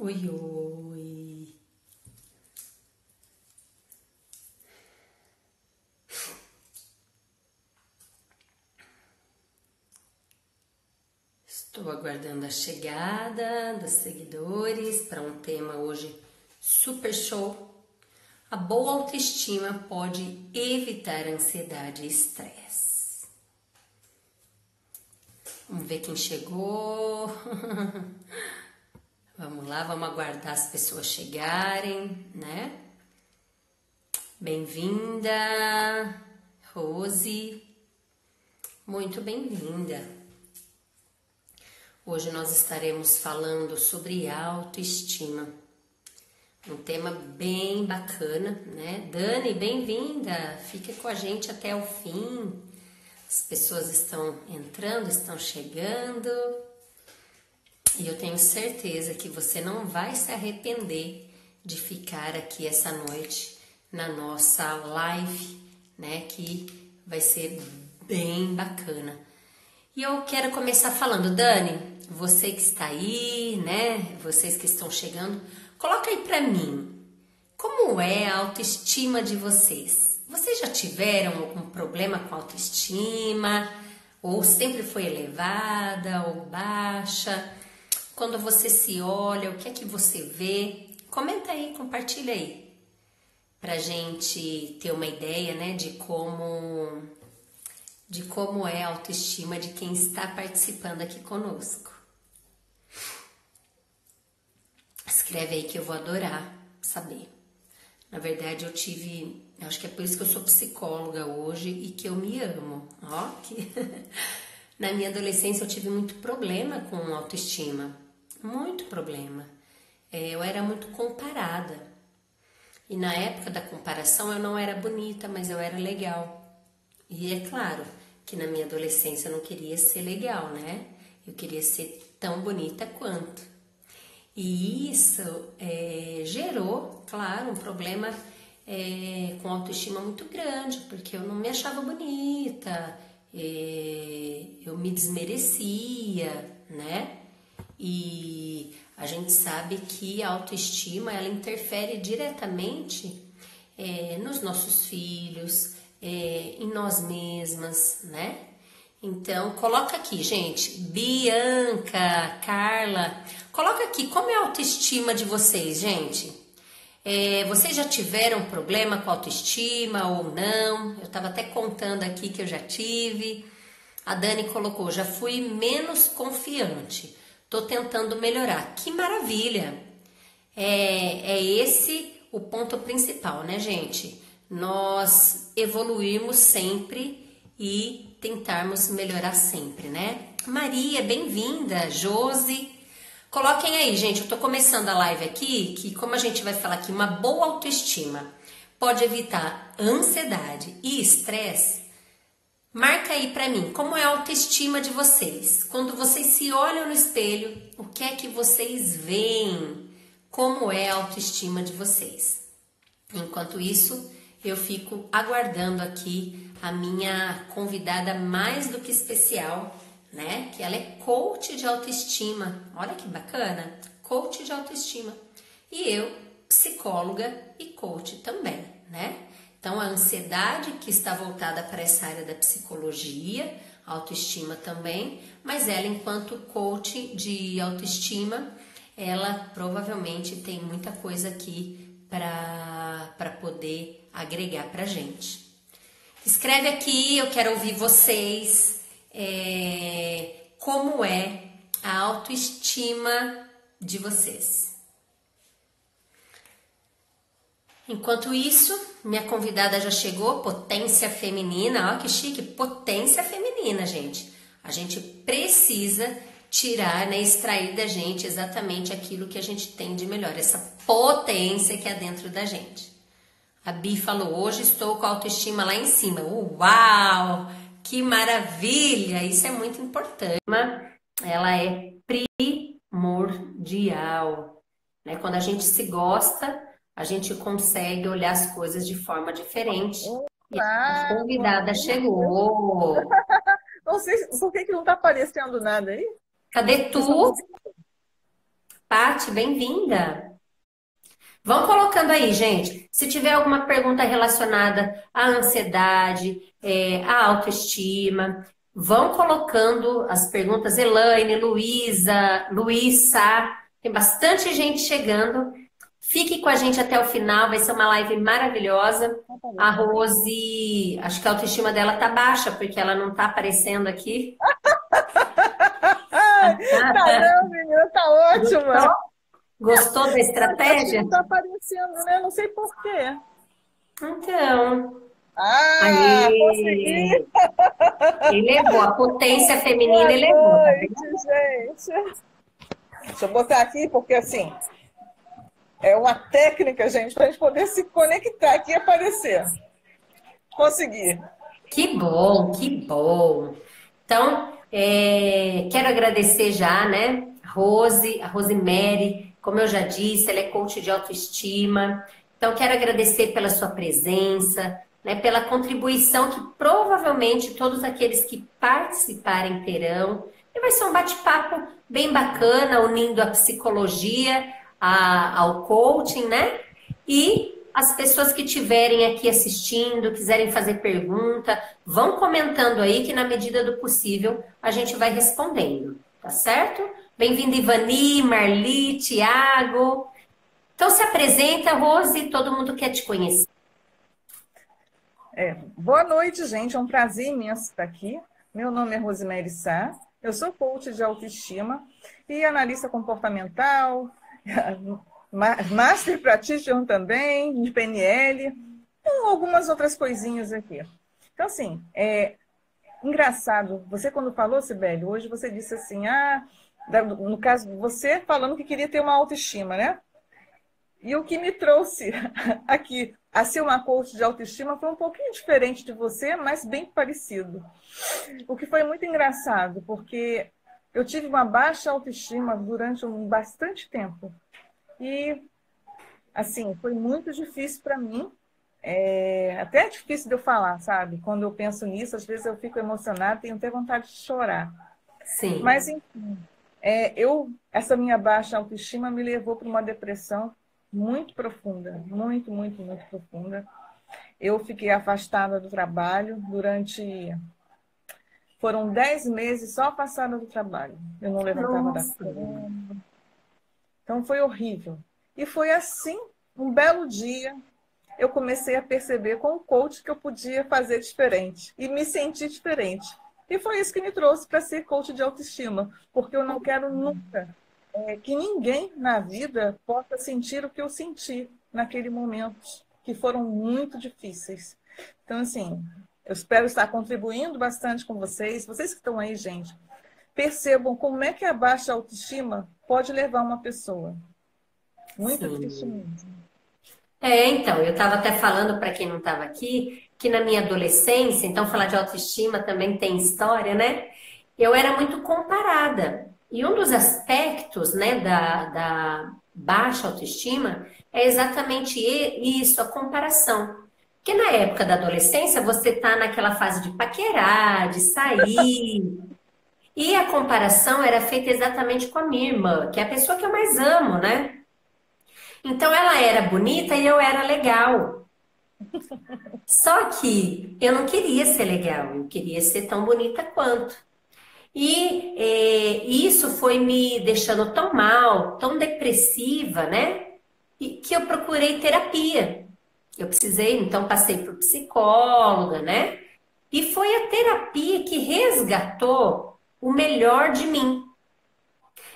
Oi, oi. Estou aguardando a chegada dos seguidores para um tema hoje super show. A boa autoestima pode evitar ansiedade e estresse. Vamos ver quem chegou. Vamos lá, vamos aguardar as pessoas chegarem, né? Bem-vinda, Rose. Muito bem-vinda. Hoje nós estaremos falando sobre autoestima. Um tema bem bacana, né? Dani, bem-vinda. Fica com a gente até o fim. As pessoas estão entrando, estão chegando. E eu tenho certeza que você não vai se arrepender de ficar aqui essa noite na nossa live, né? Que vai ser bem bacana. E eu quero começar falando, Dani, você que está aí, né? Vocês que estão chegando, coloca aí pra mim, como é a autoestima de vocês? Vocês já tiveram algum problema com a autoestima? Ou sempre foi elevada ou baixa? Quando você se olha, o que é que você vê? Comenta aí, compartilha aí, pra gente ter uma ideia, né, de como é a autoestima de quem está participando aqui conosco. Escreve aí que eu vou adorar saber. Na verdade, eu acho que é por isso que eu sou psicóloga hoje e que eu me amo. Ó, que na minha adolescência eu tive muito problema com autoestima. Muito problema. Eu era muito comparada. E na época da comparação eu não era bonita, mas eu era legal. E é claro que na minha adolescência eu não queria ser legal, né? Eu queria ser tão bonita quanto. E isso gerou, claro, um problema com autoestima muito grande, porque eu não me achava bonita, eu me desmerecia, né? E a gente sabe que a autoestima, ela interfere diretamente nos nossos filhos, em nós mesmas, né? Então, coloca aqui, gente, Bianca, Carla, coloca aqui, como é a autoestima de vocês, gente? Vocês já tiveram problema com a autoestima ou não? Eu estava até contando aqui que eu já tive. A Dani colocou, já fui menos confiante, tô tentando melhorar. Que maravilha! É esse o ponto principal, né, gente? Nós evoluirmos sempre e tentarmos melhorar sempre, né? Maria, bem-vinda. Josi, coloquem aí, gente, eu tô começando a live aqui, que como a gente vai falar aqui, uma boa autoestima pode evitar ansiedade e estresse. Marca aí pra mim, como é a autoestima de vocês? Quando vocês se olham no espelho, o que é que vocês veem? Como é a autoestima de vocês? Enquanto isso, eu fico aguardando aqui a minha convidada mais do que especial, né? Que ela é coach de autoestima. Olha que bacana, coach de autoestima. E eu, psicóloga e coach também, né? Então, a ansiedade que está voltada para essa área da psicologia, autoestima também, mas ela, enquanto coach de autoestima, ela provavelmente tem muita coisa aqui para poder agregar pra gente. Escreve aqui, eu quero ouvir vocês, como é a autoestima de vocês. Enquanto isso, minha convidada já chegou, Potência Feminina, ó que chique, Potência Feminina, gente. A gente precisa tirar, né, extrair da gente exatamente aquilo que a gente tem de melhor, essa potência que é dentro da gente. A Bi falou, hoje estou com a autoestima lá em cima. Uau, que maravilha, isso é muito importante. Ela é primordial, né? Quando a gente se gosta, a gente consegue olhar as coisas de forma diferente. E a Olá, convidada chegou. não sei por que não está aparecendo nada aí. Cadê Vocês estão tu? Pati, bem-vinda. Vão colocando aí, gente. Se tiver alguma pergunta relacionada à ansiedade, à autoestima, vão colocando as perguntas. Elaine, Luísa, Luísa, tem bastante gente chegando. Fique com a gente até o final, vai ser uma live maravilhosa. A Rose, acho que a autoestima dela tá baixa, porque ela não tá aparecendo aqui. Tá não, menina, tá Gostou? ótima. Gostou da Acho que estratégia? não tá aparecendo, né? Não sei por quê. Então, Ah, consegui! aí, elevou, a potência feminina Boa elevou, tá noite, vendo? gente. Deixa eu botar aqui, porque assim, é uma técnica, gente, para a gente poder se conectar aqui e aparecer. Consegui. Que bom, que bom. Então, quero agradecer já, né, a Rosemary, como eu já disse, ela é coach de autoestima. Então, quero agradecer pela sua presença, né, pela contribuição que provavelmente todos aqueles que participarem terão. E vai ser um bate-papo bem bacana, unindo a psicologia ao coaching, né? E as pessoas que estiverem aqui assistindo, quiserem fazer pergunta, vão comentando aí que na medida do possível a gente vai respondendo, tá certo? Bem-vindo Ivani, Marli, Tiago. Então se apresenta, Rose, todo mundo quer te conhecer. Boa noite, gente. É um prazer imenso estar aqui. Meu nome é Rosemary Sá. Eu sou coach de autoestima e analista comportamental, master practitioner também, de PNL, com algumas outras coisinhas aqui. Então, assim, engraçado, você quando falou, Sibeli, hoje você disse assim, no caso, você falando que queria ter uma autoestima, né? E o que me trouxe aqui a ser uma coach de autoestima foi um pouquinho diferente de você, mas bem parecido. O que foi muito engraçado, porque eu tive uma baixa autoestima durante bastante tempo. E, assim, foi muito difícil para mim. Até é difícil de eu falar, sabe? Quando eu penso nisso, às vezes eu fico emocionada, tenho até vontade de chorar. Mas, Sim. enfim, essa minha baixa autoestima me levou para uma depressão muito profunda, muito, muito, muito profunda. Eu fiquei afastada do trabalho foram 10 meses só afastada do trabalho. Eu não levantava da Nossa. cama. Então foi horrível. E foi assim, um belo dia, eu comecei a perceber com o coach que eu podia fazer diferente e me sentir diferente. E foi isso que me trouxe para ser coach de autoestima, porque eu não quero nunca que ninguém na vida possa sentir o que eu senti naquele momento, que foram muito difíceis. Então, assim, eu espero estar contribuindo bastante com vocês. Vocês que estão aí, gente, percebam como é que a baixa autoestima pode levar uma pessoa. Muito triste Sim. mesmo. Então, eu estava até falando para quem não estava aqui, que na minha adolescência, então falar de autoestima também tem história, né? Eu era muito comparada. E um dos aspectos, né, da baixa autoestima é exatamente isso, a comparação. Porque na época da adolescência, você está naquela fase de paquerar, de sair. E a comparação era feita exatamente com a minha irmã, que é a pessoa que eu mais amo, né? Então ela era bonita e eu era legal. Só que eu não queria ser legal, eu queria ser tão bonita quanto. E isso foi me deixando tão mal, tão depressiva, né? E que eu procurei terapia. Eu precisei, então passei por psicóloga, né? E foi a terapia que resgatou o melhor de mim.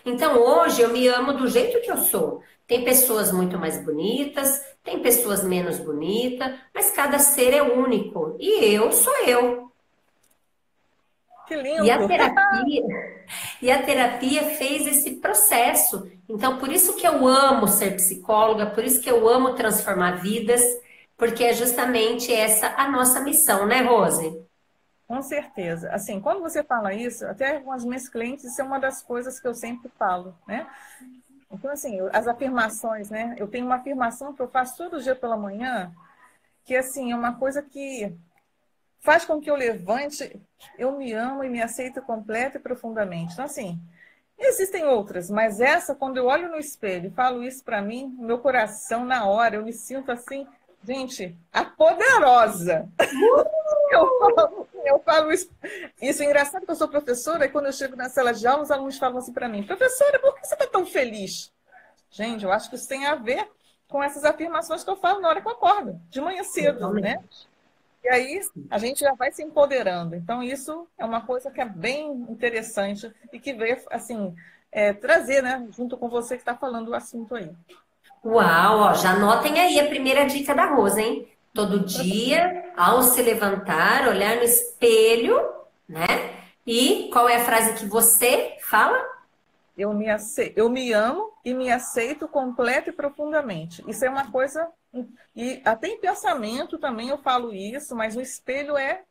Então hoje eu me amo do jeito que eu sou. Tem pessoas muito mais bonitas, tem pessoas menos bonitas, mas cada ser é único. E eu sou eu. Que E a lindo! terapia, e a terapia fez esse processo. Então, por isso que eu amo ser psicóloga, por isso que eu amo transformar vidas, porque é justamente essa a nossa missão, né, Rose? Com certeza. Assim, quando você fala isso, até com as minhas clientes, isso é uma das coisas que eu sempre falo, né? Então, assim, as afirmações, né? Eu tenho uma afirmação que eu faço todo dia pela manhã, que, assim, é uma coisa que faz com que eu levante, eu me amo e me aceito completa e profundamente. Então, assim, Existem outras, mas essa, quando eu olho no espelho e falo isso para mim, meu coração, na hora, eu me sinto assim, gente, a poderosa. Eu falo isso. Isso é engraçado que eu sou professora e quando eu chego na sala de aula, os alunos falam assim para mim, professora, por que você está tão feliz? Gente, eu acho que isso tem a ver com essas afirmações que eu falo na hora que eu acordo, de manhã cedo, né? Totalmente. E aí a gente já vai se empoderando. Então, isso é uma coisa que é bem interessante e que veio, assim, trazer, né, junto com você que está falando o assunto aí. Uau, ó, já anotem aí a primeira dica da Rosa, hein? Todo dia, ao se levantar, olhar no espelho, né? E qual é a frase que você fala? Eu me amo e me aceito completa e profundamente. Isso é uma coisa. E até em pensamento também eu falo isso, mas o espelho é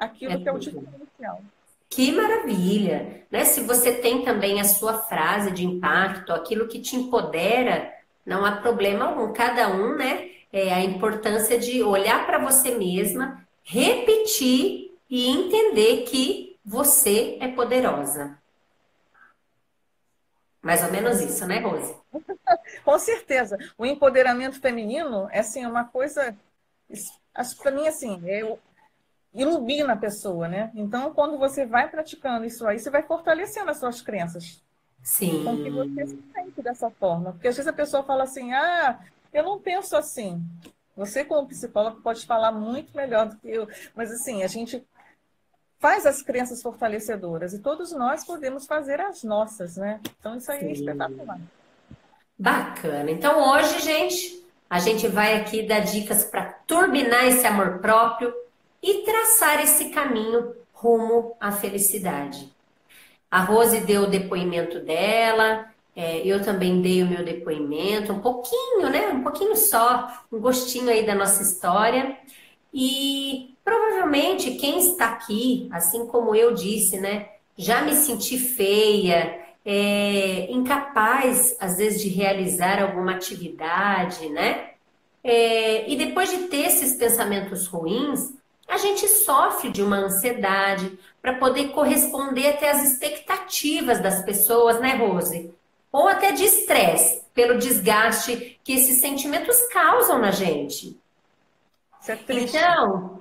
É aquilo que é o tudo. diferencial. Que maravilha, né? Se você tem também a sua frase de impacto, aquilo que te empodera, não há problema algum. Cada um, né? É a importância de olhar para você mesma, repetir e entender que você é poderosa. Mais ou menos isso, né, Rose? Com certeza. O empoderamento feminino é assim, uma coisa. Acho que para mim, assim, ilumina a pessoa, né? Então, quando você vai praticando isso aí, você vai fortalecendo as suas crenças. Com que você se Sim, sente dessa forma. Porque às vezes a pessoa fala assim, ah, eu não penso assim. Você, como psicólogo, pode falar muito melhor do que eu. Mas assim, a gente faz as crenças fortalecedoras e todos nós podemos fazer as nossas, né? Então, isso aí é sim. espetacular. Bacana. Então, hoje, gente, a gente vai aqui dar dicas para turbinar esse amor próprio e traçar esse caminho rumo à felicidade. A Rose deu o depoimento dela, eu também dei o meu depoimento, um pouquinho, né? Um pouquinho só, um gostinho aí da nossa história. E provavelmente quem está aqui, assim como eu disse, né? Já me senti feia, incapaz, às vezes, de realizar alguma atividade, né? E depois de ter esses pensamentos ruins, a gente sofre de uma ansiedade para poder corresponder até às expectativas das pessoas, né, Rose? Ou até de estresse, pelo desgaste que esses sentimentos causam na gente. Isso é triste. Então,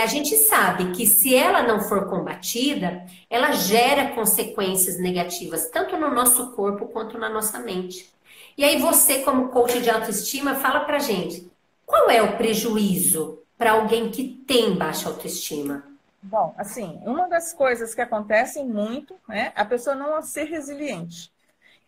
a gente sabe que se ela não for combatida, ela gera consequências negativas, tanto no nosso corpo quanto na nossa mente. E aí você, como coach de autoestima, fala pra gente, qual é o prejuízo para alguém que tem baixa autoestima? Bom, assim, uma das coisas que acontecem muito, né, a pessoa não ser resiliente.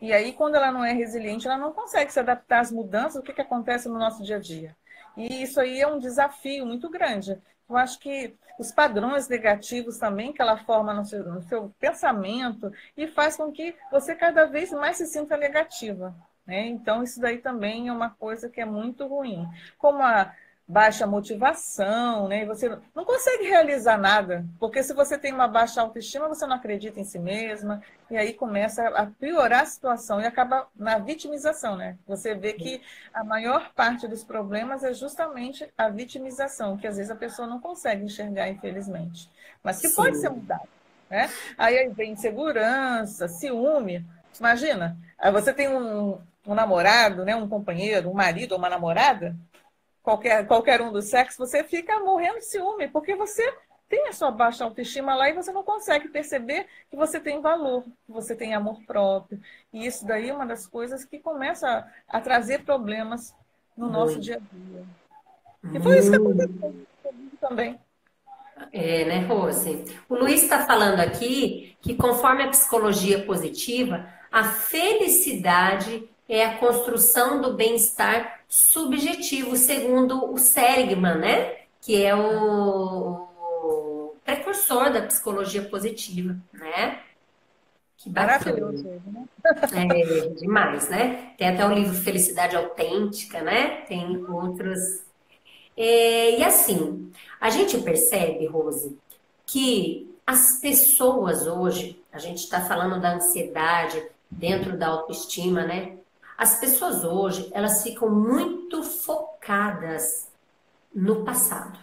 E aí, quando ela não é resiliente, ela não consegue se adaptar às mudanças, o que que acontece no nosso dia a dia. E isso aí é um desafio muito grande. Eu acho que os padrões negativos também que ela forma no seu pensamento e faz com que você cada vez mais se sinta negativa, né? Então, isso daí também é uma coisa que é muito ruim. Como a baixa motivação, né? E você não consegue realizar nada, porque se você tem uma baixa autoestima, você não acredita em si mesma, e aí começa a piorar a situação e acaba na vitimização, né? Você vê que a maior parte dos problemas é justamente a vitimização, que às vezes a pessoa não consegue enxergar, infelizmente, mas que pode ser Sim. mudado, né? Aí vem insegurança, ciúme. Imagina, aí você tem um namorado, né? Um companheiro, um marido ou uma namorada, qualquer um do sexo, você fica morrendo de ciúme, porque você tem a sua baixa autoestima lá e você não consegue perceber que você tem valor, que você tem amor próprio. E isso daí é uma das coisas que começa a trazer problemas no nosso Muito, dia a dia. E foi isso que muito. aconteceu comigo também. É, né, Rose? O Luiz está falando aqui que, conforme a psicologia positiva, a felicidade é a construção do bem-estar subjetivo, segundo o Seligman, né? Que é o precursor da psicologia positiva, né? Que bacana. Maravilhoso ele, né? É demais, né? Tem até o livro Felicidade Autêntica, né? Tem outros. E assim, a gente percebe, Rose, que as pessoas hoje, a gente está falando da ansiedade dentro da autoestima, né? As pessoas hoje, elas ficam muito focadas no passado.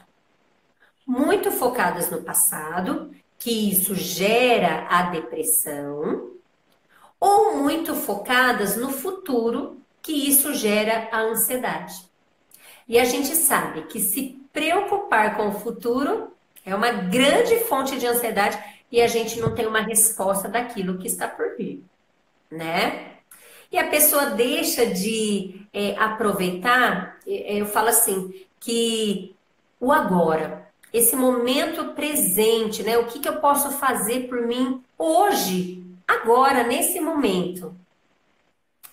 Muito focadas no passado, que isso gera a depressão, ou muito focadas no futuro, que isso gera a ansiedade. E a gente sabe que se preocupar com o futuro é uma grande fonte de ansiedade e a gente não tem uma resposta daquilo que está por vir, né? E a pessoa deixa de aproveitar, eu falo assim, que o agora, esse momento presente, né? O que que eu posso fazer por mim hoje, agora, nesse momento,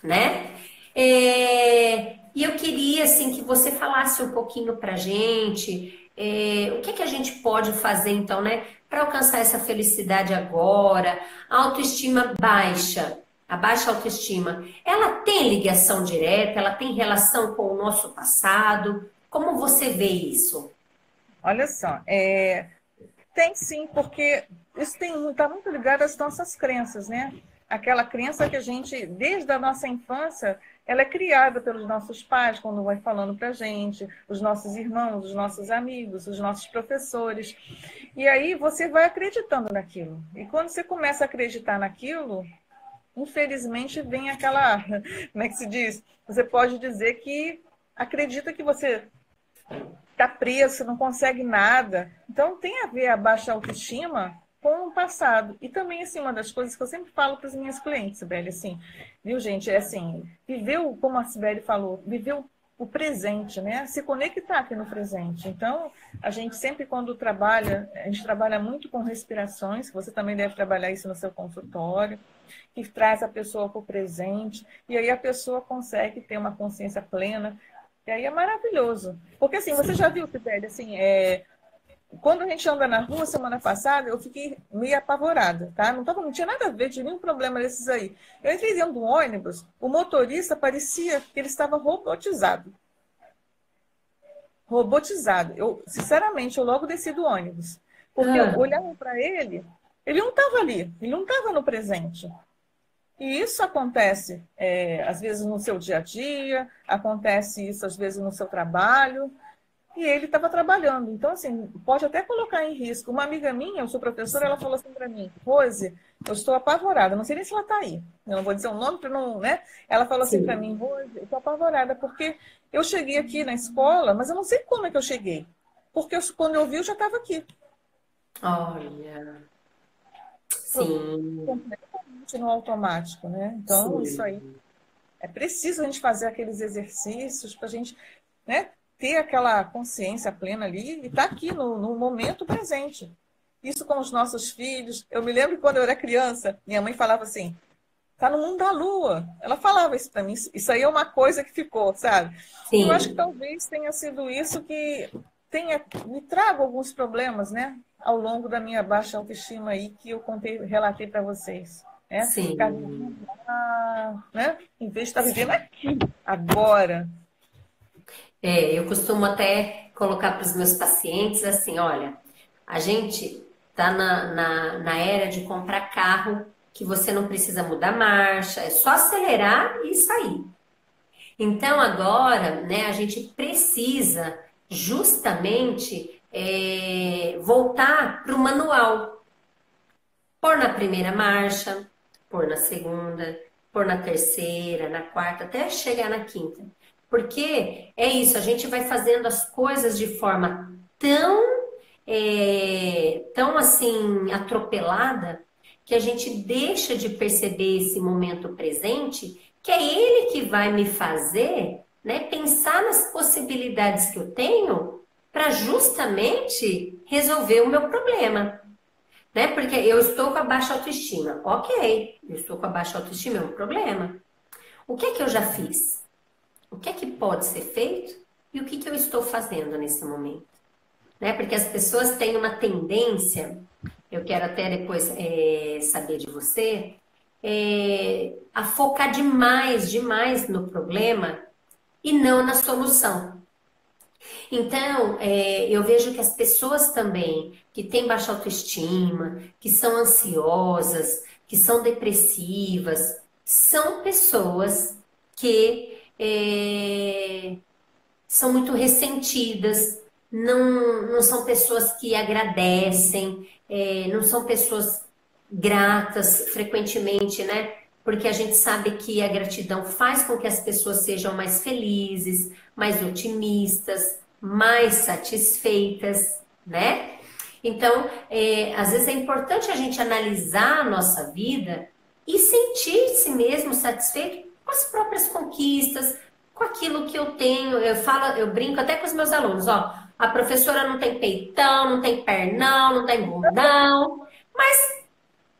né? E eu queria, assim, que você falasse um pouquinho pra gente, o que que a gente pode fazer, então, né? Para alcançar essa felicidade agora, a autoestima baixa. A baixa autoestima, ela tem ligação direta, ela tem relação com o nosso passado? Como você vê isso? Olha só, tem sim, porque isso está muito ligado às nossas crenças, né? Aquela crença que a gente, desde a nossa infância, ela é criada pelos nossos pais, quando vai falando para a gente, os nossos irmãos, os nossos amigos, os nossos professores. E aí você vai acreditando naquilo. E quando você começa a acreditar naquilo, infelizmente vem aquela, como é que se diz? Você pode dizer que acredita que você está preso, não consegue nada. Então, tem a ver a baixa autoestima com o passado. E também, assim, uma das coisas que eu sempre falo para as minhas clientes, Sibeli, assim, viu, gente? É assim, viver, como a Sibeli falou, viver o presente, né? Se conectar aqui no presente. Então, a gente sempre, quando trabalha, a gente trabalha muito com respirações, você também deve trabalhar isso no seu consultório, que traz a pessoa para o presente, e aí a pessoa consegue ter uma consciência plena. E aí é maravilhoso. Porque assim, você já viu, Sibeli, assim, quando a gente anda na rua, semana passada, eu fiquei meio apavorada, tá? Não tinha nada a ver de nenhum problema desses aí. Eu entrei dentro do ônibus, o motorista parecia que ele estava robotizado. Robotizado. Sinceramente, eu logo desci do ônibus. Porque eu olhava para ele, ele não estava ali, ele não estava no presente. E isso acontece, às vezes, no seu dia a dia, acontece isso, às vezes, no seu trabalho. E ele estava trabalhando. Então, assim, pode até colocar em risco. Uma amiga minha, eu sou professora, ela falou assim para mim, Rose, eu estou apavorada. Não sei nem se ela está aí. Eu não vou dizer o nome para não, né? Ela falou assim para mim, Rose, eu estou apavorada, porque eu cheguei aqui na escola, mas eu não sei como é que eu cheguei. Porque quando eu vi, eu já estava aqui. Olha, sim, Completamente no automático, né? Então, isso aí sim. é preciso a gente fazer aqueles exercícios para a gente, né, ter aquela consciência plena ali e estar aqui no momento presente. Isso com os nossos filhos. Eu me lembro que quando eu era criança, minha mãe falava assim, tá no mundo da lua. Ela falava isso para mim. Isso aí é uma coisa que ficou, sabe? E eu acho que Sim, talvez tenha sido isso que me trago alguns problemas, né? Ao longo da minha baixa autoestima aí que eu relatei para vocês. Né? Ficar sim. vivendo lá, né? Em vez de estar vivendo aqui, agora. Eu costumo até colocar para os meus pacientes assim, olha, a gente tá na era de comprar carro que você não precisa mudar marcha, é só acelerar e sair. Então agora, né, a gente precisa justamente voltar para o manual. Pôr na primeira marcha, pôr na segunda, pôr na terceira, na quarta, até chegar na quinta. Porque é isso, a gente vai fazendo as coisas de forma tão assim atropelada que a gente deixa de perceber esse momento presente, que é ele que vai me fazer, né, pensar nas possibilidades que eu tenho para justamente resolver o meu problema. Né? Porque eu estou com a baixa autoestima. Ok, eu estou com a baixa autoestima, é um problema. O que é que eu já fiz? O que é que pode ser feito? E o que que eu estou fazendo nesse momento? Né? Porque as pessoas têm uma tendência, eu quero até depois saber de você, a focar demais no problema e não na solução. Então, eu vejo que as pessoas também que têm baixa autoestima, que são ansiosas, que são depressivas, são pessoas que são muito ressentidas, não são pessoas que agradecem, não são pessoas gratas frequentemente, né? porque a gente sabe que a gratidão faz com que as pessoas sejam mais felizes, mais otimistas, mais satisfeitas, né? Então, às vezes é importante a gente analisar a nossa vida e sentir-se mesmo satisfeito com as próprias conquistas, com aquilo que eu tenho. Eu falo, eu brinco até com os meus alunos, ó, a professora não tem peitão, não tem pernão, não tem bundão, mas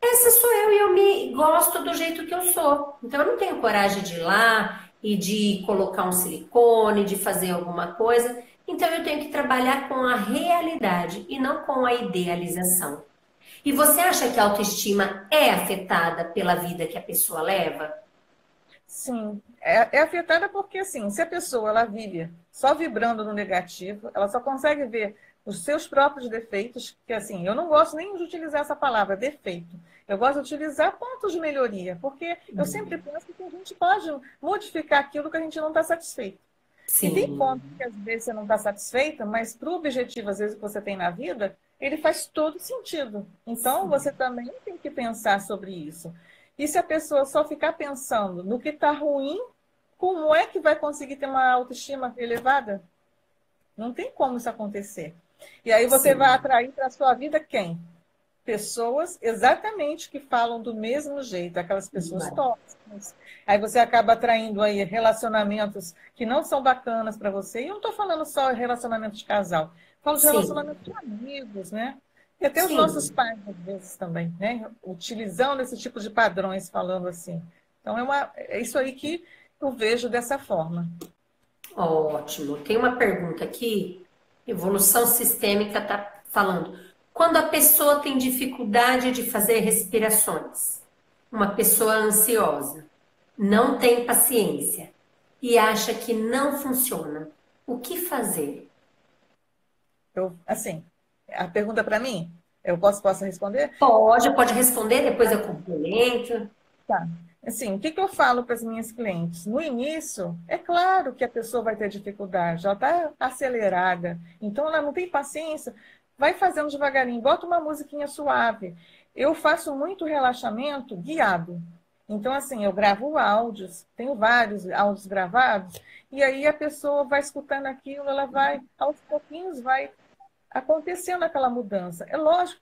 essa sou eu e eu me gosto do jeito que eu sou. Então eu não tenho coragem de ir lá e de colocar um silicone, de fazer alguma coisa. Então eu tenho que trabalhar com a realidade e não com a idealização. E você acha que a autoestima é afetada pela vida que a pessoa leva? Sim, é afetada porque, assim, se a pessoa ela vive só vibrando no negativo, ela só consegue ver os seus próprios defeitos, que, assim, eu não gosto nem de utilizar essa palavra, defeito. Eu gosto de utilizar pontos de melhoria, porque eu sempre penso que a gente pode modificar aquilo que a gente não está satisfeito. E tem Sim, pontos que, às vezes, você não está satisfeita, mas para o objetivo, às vezes, que você tem na vida, ele faz todo sentido. Então, sim, você também tem que pensar sobre isso. E se a pessoa só ficar pensando no que está ruim, como é que vai conseguir ter uma autoestima elevada? Não tem como isso acontecer. E aí você vai sim. atrair para a sua vida quem? Pessoas exatamente que falam do mesmo jeito, aquelas pessoas tóxicas. Aí você acaba atraindo aí relacionamentos que não são bacanas para você. E eu não estou falando só relacionamento de casal, falo de Sim, relacionamento de amigos, né? E até os nossos sim. pais, às vezes, também, né? Utilizando esse tipo de padrões, falando assim. Então, é isso aí que eu vejo dessa forma. Ótimo. Tem uma pergunta aqui. Evolução sistêmica está falando. Quando a pessoa tem dificuldade de fazer respirações, uma pessoa ansiosa, não tem paciência e acha que não funciona, o que fazer? Assim, a pergunta para mim, posso responder? Pode responder, depois eu complemento. Tá. Assim, o que que eu falo para as minhas clientes? No início, é claro que a pessoa vai ter dificuldade, ela está acelerada, então ela não tem paciência, vai fazendo devagarinho, bota uma musiquinha suave. Eu faço muito relaxamento guiado. Então, assim, eu gravo áudios, tenho vários áudios gravados, e aí a pessoa vai escutando aquilo, ela vai, aos pouquinhos, vai acontecendo aquela mudança. É lógico,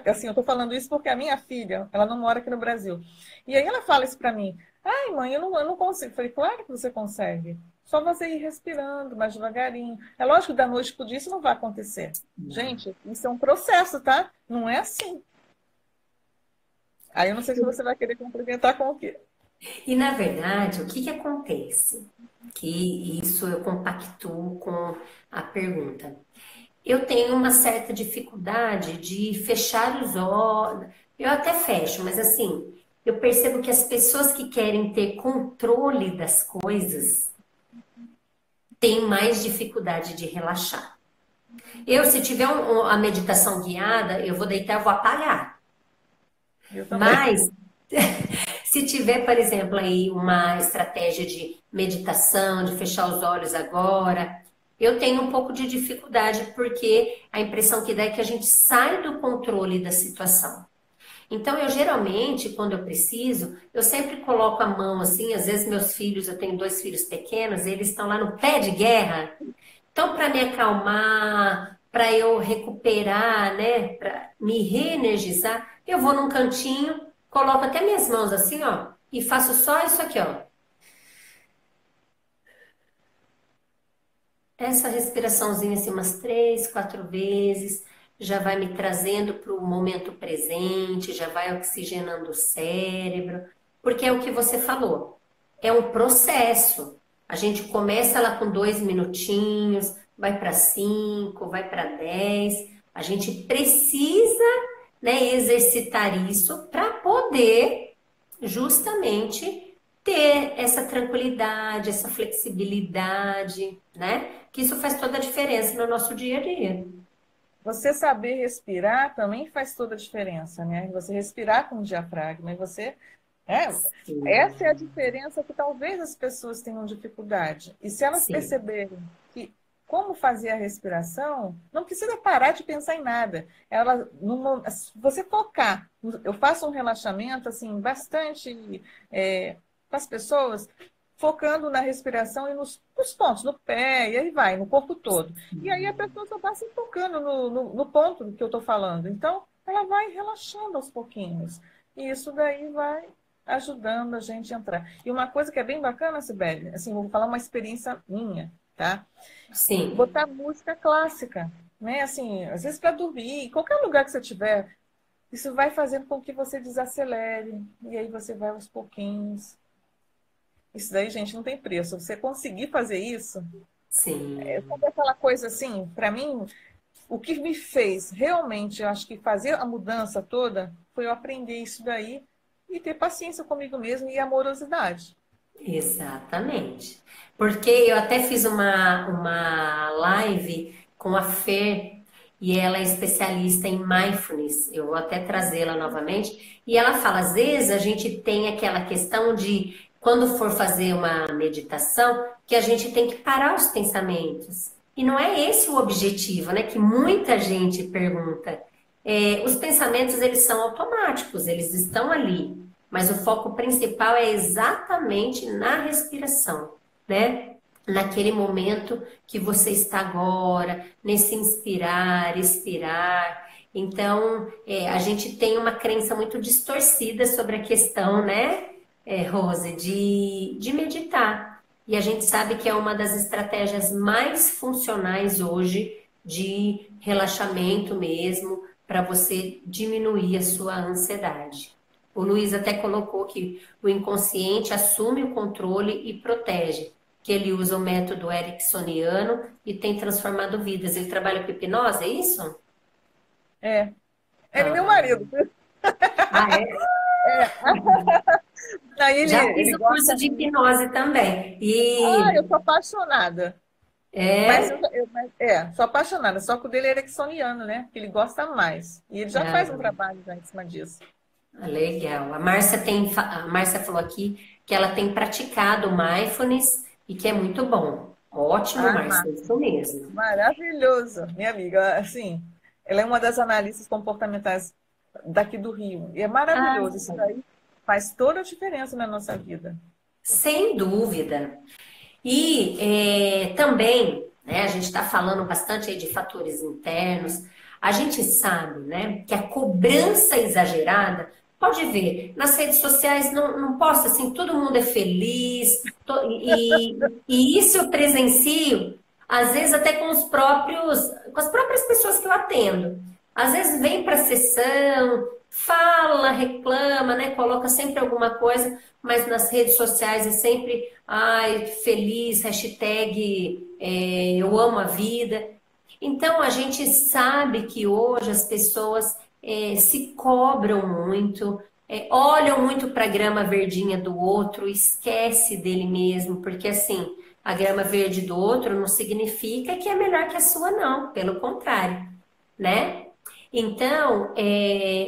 assim, eu estou falando isso porque a minha filha, ela não mora aqui no Brasil. E aí ela fala isso para mim. Ai, mãe, eu não consigo. Eu falei, claro que você consegue. Só você ir respirando mais devagarinho. É lógico que da noite para o dia isso não vai acontecer. Gente, isso é um processo, tá? Não é assim. Aí eu não sei se você vai querer complementar com o quê. E na verdade, o que que acontece? Que isso eu compactuo com a pergunta. Eu tenho uma certa dificuldade de fechar os olhos. Eu até fecho, mas assim, eu percebo que as pessoas que querem ter controle das coisas têm mais dificuldade de relaxar. Eu, se tiver a meditação guiada, eu vou deitar, eu vou apagar. Eu também. Mas se tiver, por exemplo, aí uma estratégia de meditação, de fechar os olhos agora, eu tenho um pouco de dificuldade porque a impressão que dá é que a gente sai do controle da situação. Então, eu geralmente, quando eu preciso, eu sempre coloco a mão assim, às vezes meus filhos, eu tenho dois filhos pequenos, eles estão lá no pé de guerra. Então, para me acalmar, para eu recuperar, né, para me reenergizar, eu vou num cantinho, coloco até minhas mãos assim, ó, e faço só isso aqui, ó. Essa respiraçãozinha assim umas 3, 4 vezes, já vai me trazendo para o momento presente, já vai oxigenando o cérebro, porque é o que você falou, é um processo. A gente começa lá com 2 minutinhos, vai para 5, vai para 10. A gente precisa, né, exercitar isso para poder justamente ter essa tranquilidade, essa flexibilidade, né? Que isso faz toda a diferença no nosso dia a dia. Você saber respirar também faz toda a diferença, né? Você respirar com o diafragma, e você é, essa é a Sim, diferença que talvez as pessoas tenham dificuldade. E se elas sim, perceberem que como fazer a respiração, não precisa parar de pensar em nada. Se você focar, eu faço um relaxamento assim bastante com as pessoas, focando na respiração e nos pontos, no pé, e aí vai, no corpo todo. E aí a pessoa só está se focando no ponto que eu estou falando. Então, ela vai relaxando aos pouquinhos. E isso daí vai ajudando a gente a entrar. E uma coisa que é bem bacana, Sibeli, assim, vou falar uma experiência minha, tá? Sim, Botar música clássica, né? Assim, às vezes para dormir, em qualquer lugar que você tiver, isso vai fazendo com que você desacelere, e aí você vai aos pouquinhos. Isso daí, gente, não tem preço. Você conseguir fazer isso, sim. sabe aquela coisa assim, para mim, o que me fez realmente, eu acho que fazer a mudança toda, foi eu aprender isso daí e ter paciência comigo mesmo e amorosidade. Exatamente. Porque eu até fiz uma live com a Fer, e ela é especialista em mindfulness. Eu vou até trazê-la novamente. E ela fala: às vezes a gente tem aquela questão de, quando for fazer uma meditação, que a gente tem que parar os pensamentos. E não é esse o objetivo, né? Que muita gente pergunta. Os pensamentos, eles são automáticos, eles estão ali. Mas o foco principal é exatamente na respiração, né? Naquele momento que você está agora, nesse inspirar, expirar. Então, a gente tem uma crença muito distorcida sobre a questão, né, Rose, de meditar. E a gente sabe que é uma das estratégias mais funcionais hoje de relaxamento mesmo, para você diminuir a sua ansiedade. O Luiz até colocou que o inconsciente assume o controle e protege, que ele usa o método ericksoniano e tem transformado vidas. Ele trabalha com hipnose, é isso? É, ele é meu Ah, marido. é? É. Aí Já fiz ele o curso gosta de muito. hipnose também. Ah, E eu sou apaixonada. Mas, é, sou apaixonada. Só que o dele é ericksoniano, né? Que ele gosta mais. E ele já faz um ah, trabalho já em cima disso. legal. A Márcia falou aqui que ela tem praticado mindfulness e que é muito bom. Ótimo, Ah, Márcia, isso mesmo. maravilhoso, minha amiga. Assim, ela é uma das analistas comportamentais daqui do Rio. E é Ah, maravilhoso. Isso daí faz toda a diferença na nossa vida. sem dúvida. E também, né, a gente está falando bastante aí de fatores internos. A gente sabe, né, que a cobrança exagerada, pode ver, nas redes sociais não posta assim, todo mundo é feliz, e isso eu presencio, às vezes até com as próprias pessoas que eu atendo. Às vezes vem para a sessão, fala, reclama, né, coloca sempre alguma coisa, mas nas redes sociais é sempre, ai, feliz, hashtag, eu amo a vida. Então a gente sabe que hoje as pessoas se cobram muito, olham muito para a grama verdinha do outro, esquece dele mesmo, porque assim, a grama verde do outro não significa que é melhor que a sua, não, pelo contrário, né? Então,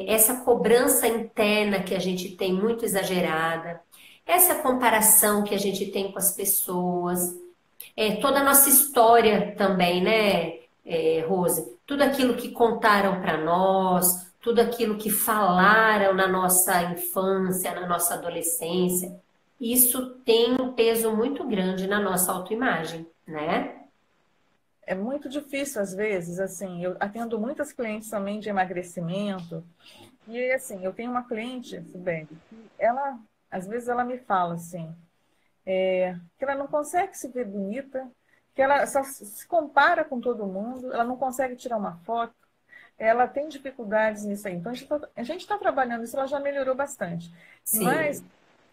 essa cobrança interna que a gente tem muito exagerada, essa comparação que a gente tem com as pessoas, toda a nossa história também, né, Rose? Tudo aquilo que contaram para nós, tudo aquilo que falaram na nossa infância, na nossa adolescência, isso tem um peso muito grande na nossa autoimagem, né? É muito difícil, às vezes, assim, eu atendo muitas clientes também de emagrecimento, e assim, eu tenho uma cliente, Sibeli, que ela, às vezes ela me fala assim, que ela não consegue se ver bonita, que ela só se compara com todo mundo, ela não consegue tirar uma foto, ela tem dificuldades nisso aí. Então, a gente está trabalhando isso, ela já melhorou bastante. Mas Sim,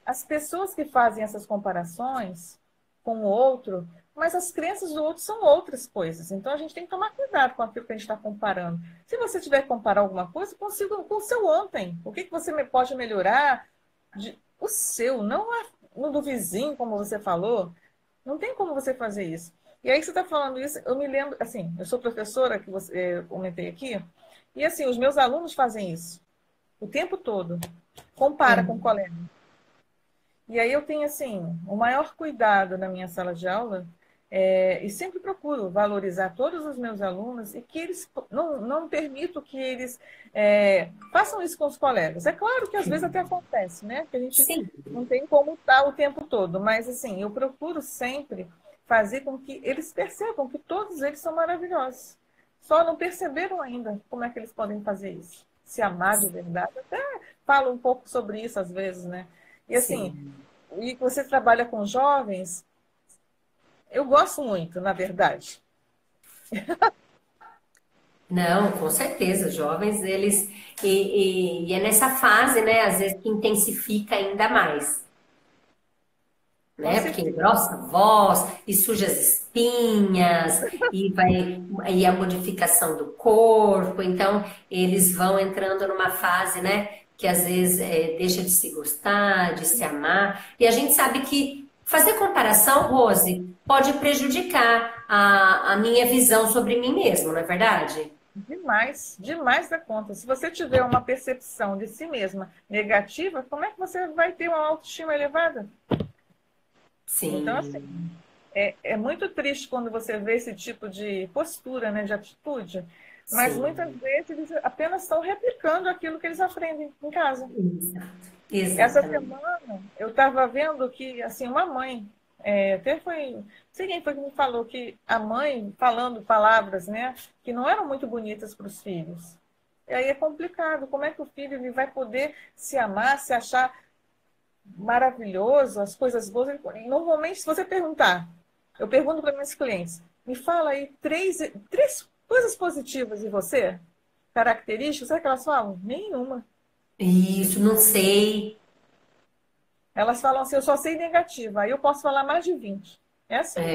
as pessoas que fazem essas comparações com o outro, mas as crenças do outro são outras coisas. Então a gente tem que tomar cuidado com aquilo que a gente está comparando. Se você tiver que comparar alguma coisa, consiga com o seu ontem. O que você pode melhorar? O seu, não no do vizinho, como você falou. Não tem como você fazer isso. E aí que você está falando isso, eu me lembro, assim, eu sou professora, que você comentei aqui, e assim, os meus alunos fazem isso o tempo todo. Compara com o é, colega. E aí eu tenho, assim, o maior cuidado na minha sala de aula E sempre procuro valorizar todos os meus alunos e que eles não permito que eles façam isso com os colegas. É claro que às vezes até acontece, né? Que a gente Sim, não tem como estar o tempo todo, mas assim, eu procuro sempre fazer com que eles percebam que todos eles são maravilhosos. Só não perceberam ainda como é que eles podem fazer isso. Se amar de verdade. Até falo um pouco sobre isso às vezes, né? E assim, sim. e você trabalha com jovens, eu gosto muito, na verdade. Não, com certeza, jovens, eles. E é nessa fase, né, às vezes, que intensifica ainda mais, Com né? Porque certeza. engrossa a voz, e suja as espinhas, e a modificação do corpo. Então, eles vão entrando numa fase, né, que às vezes deixa de se gostar, de se amar. E a gente sabe que fazer comparação, Rose, pode prejudicar a minha visão sobre mim mesmo, não é verdade? Demais, demais da conta. Se você tiver uma percepção de si mesma negativa, como é que você vai ter uma autoestima elevada? Então, assim, Sim, é muito triste quando você vê esse tipo de postura, né, de atitude, mas muitas sim, vezes eles apenas estão replicando aquilo que eles aprendem em casa. exato, Essa exatamente. semana eu estava vendo que assim uma mãe até foi, não sei quem foi que me falou que a mãe falando palavras, né, que não eram muito bonitas para os filhos. E aí é complicado. Como é que o filho ele vai poder se amar, se achar maravilhoso, as coisas boas? Normalmente, se você perguntar, eu pergunto para meus clientes, me fala aí três coisas positivas em você, características, sabe o que elas falam? Nenhuma. Isso, não sei. Elas falam assim, eu só sei negativa, aí eu posso falar mais de 20. É assim.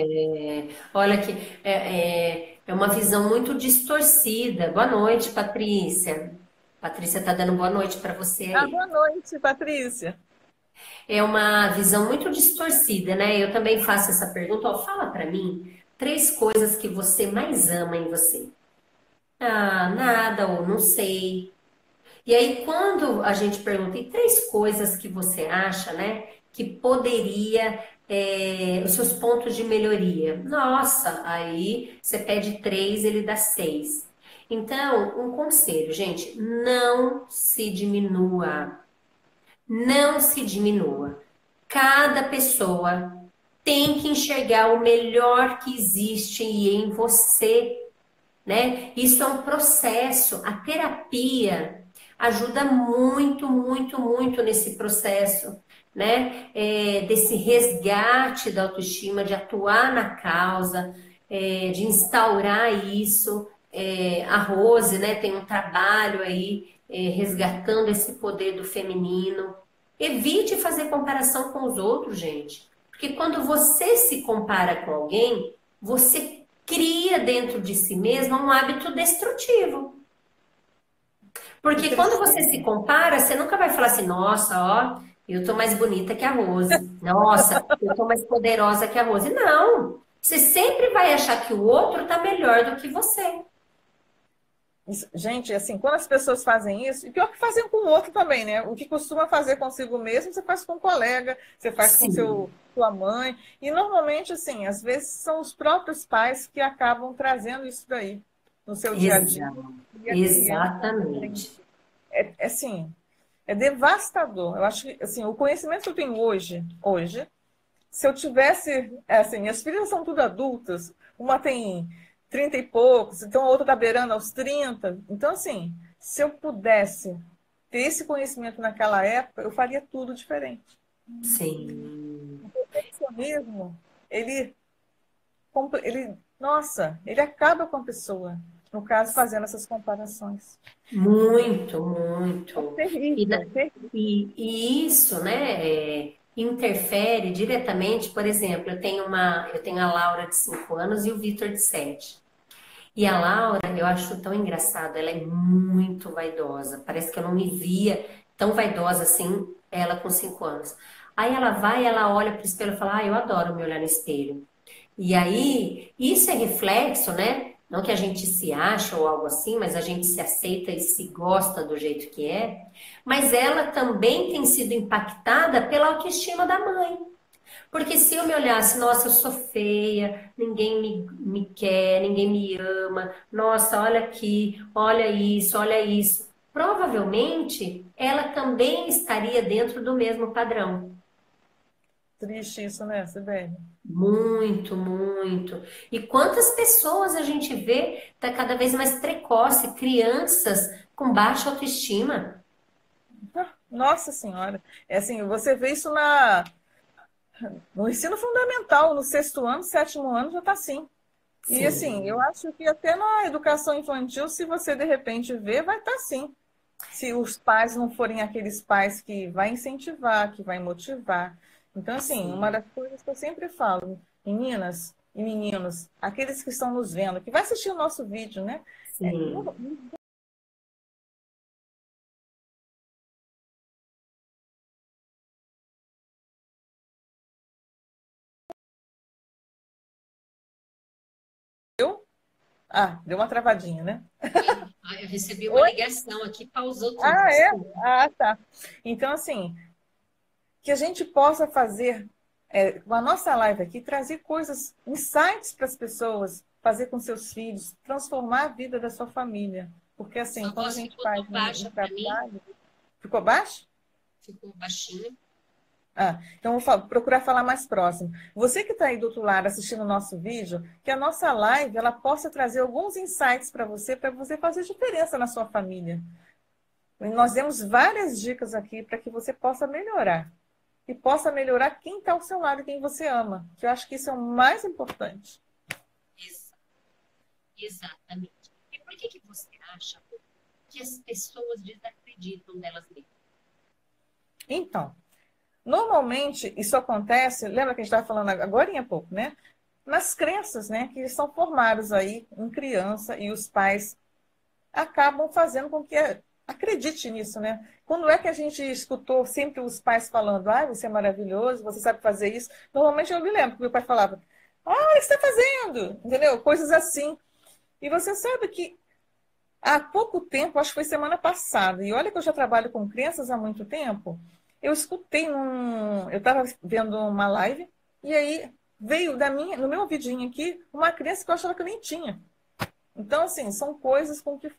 Olha que é uma visão muito distorcida. Boa noite, Patrícia. Patrícia tá dando boa noite para você Ah, aí. boa noite, Patrícia. É uma visão muito distorcida, né? Eu também faço essa pergunta. Ó, fala para mim três coisas que você mais ama em você. Ah, nada, ou não sei. E aí, quando a gente pergunta, e três coisas que você acha, né, que poderia, os seus pontos de melhoria? Nossa, aí você pede três, ele dá seis. Então, um conselho, gente, não se diminua. Não se diminua. Cada pessoa tem que enxergar o melhor que existe em você, né? Isso é um processo. A terapia ajuda muito, muito, muito nesse processo, né? Desse resgate da autoestima, de atuar na causa, de instaurar isso. A Rose, né, tem um trabalho aí resgatando esse poder do feminino. Evite fazer comparação com os outros, gente. Porque quando você se compara com alguém, você cria dentro de si mesma um hábito destrutivo. Porque quando você Interessante. se compara, você nunca vai falar assim, nossa, ó, eu tô mais bonita que a Rose. Nossa, eu tô mais poderosa que a Rose. Não. Você sempre vai achar que o outro tá melhor do que você. Gente, assim, quando as pessoas fazem isso, e pior que fazem com o outro também, né? O que costuma fazer consigo mesmo, você faz com um colega, você faz com Sim, sua mãe. E normalmente, assim, às vezes são os próprios pais que acabam trazendo isso daí no seu dia a dia. exato. E a criança aprende. Exatamente. Assim, é devastador. Eu acho que, assim, o conhecimento que eu tenho hoje, se eu tivesse, assim, minhas filhas são tudo adultas, uma tem 30 e poucos, então a outra está beirando aos 30. Então, assim, se eu pudesse ter esse conhecimento naquela época, eu faria tudo diferente. Sim. O perfeccionismo, nossa, ele acaba com a pessoa, no caso, fazendo essas comparações. Muito, É muito. E, terrível, terrível. e isso, né, interfere diretamente, por exemplo, eu tenho a Laura de 5 anos e o Vitor de 7. E a Laura, eu acho tão engraçado, ela é muito vaidosa. Parece que eu não me via tão vaidosa assim, ela com 5 anos. Aí ela vai, ela olha para o espelho e fala, eu adoro me olhar no espelho. E aí, isso é reflexo, né? Não que a gente se acha ou algo assim, mas a gente se aceita e se gosta do jeito que é. Mas ela também tem sido impactada pela autoestima da mãe. Porque se eu me olhasse, nossa, eu sou feia, ninguém me quer, ninguém me ama, nossa, olha aqui, olha isso. Provavelmente ela também estaria dentro do mesmo padrão. Triste isso, né, Sibeli? Muito, muito. E quantas pessoas a gente vê tá cada vez mais precoce, crianças com baixa autoestima. Nossa Senhora. É assim, você vê isso no ensino fundamental, no sexto ano, sétimo ano, já está assim. E assim, eu Sim, acho que até na educação infantil, se você de repente ver, vai estar assim. Se os pais não forem aqueles pais que vai incentivar, que vai motivar. Então, assim, uma sim, das coisas que eu sempre falo, meninas e meninos, aqueles que estão nos vendo, que vai assistir o nosso vídeo, né? sim. Deu uma travadinha, né? Eu recebi uma Oi? ligação aqui, pausou tudo, Ah, é? desculpa. Ah, tá. Então, assim, que a gente possa fazer com a nossa live aqui, trazer coisas, insights para as pessoas, fazer com seus filhos, transformar a vida da sua família. Porque assim, Sua quando a voz gente ficou faz tão um baixa para mim, trabalho. Ficou baixo? ficou baixinho. Então vou procurar falar mais próximo. Você que está aí do outro lado assistindo o nosso vídeo, que a nossa live ela possa trazer alguns insights para você fazer diferença na sua família. E nós demos várias dicas aqui para que você possa melhorar. E possa melhorar quem está ao seu lado, quem você ama. Que eu acho que isso é o mais importante. Ex- Exatamente. E por que que você acha que as pessoas desacreditam delas mesmas? Então, normalmente isso acontece, lembra que a gente estava falando agora há pouco, né? Nas crenças, né, que são formadas aí em criança e os pais acabam fazendo com que acredite nisso, né? Quando é que a gente escutou sempre os pais falando, ah, você é maravilhoso, você sabe fazer isso? Normalmente eu me lembro que meu pai falava, ah, o que você está fazendo? Entendeu? Coisas assim. E você sabe que há pouco tempo, acho que foi semana passada, e olha que eu já trabalho com crianças há muito tempo, eu escutei eu estava vendo uma live, e aí veio no meu ouvidinho aqui, uma criança que eu achava que eu nem tinha. Então, assim, são coisas com que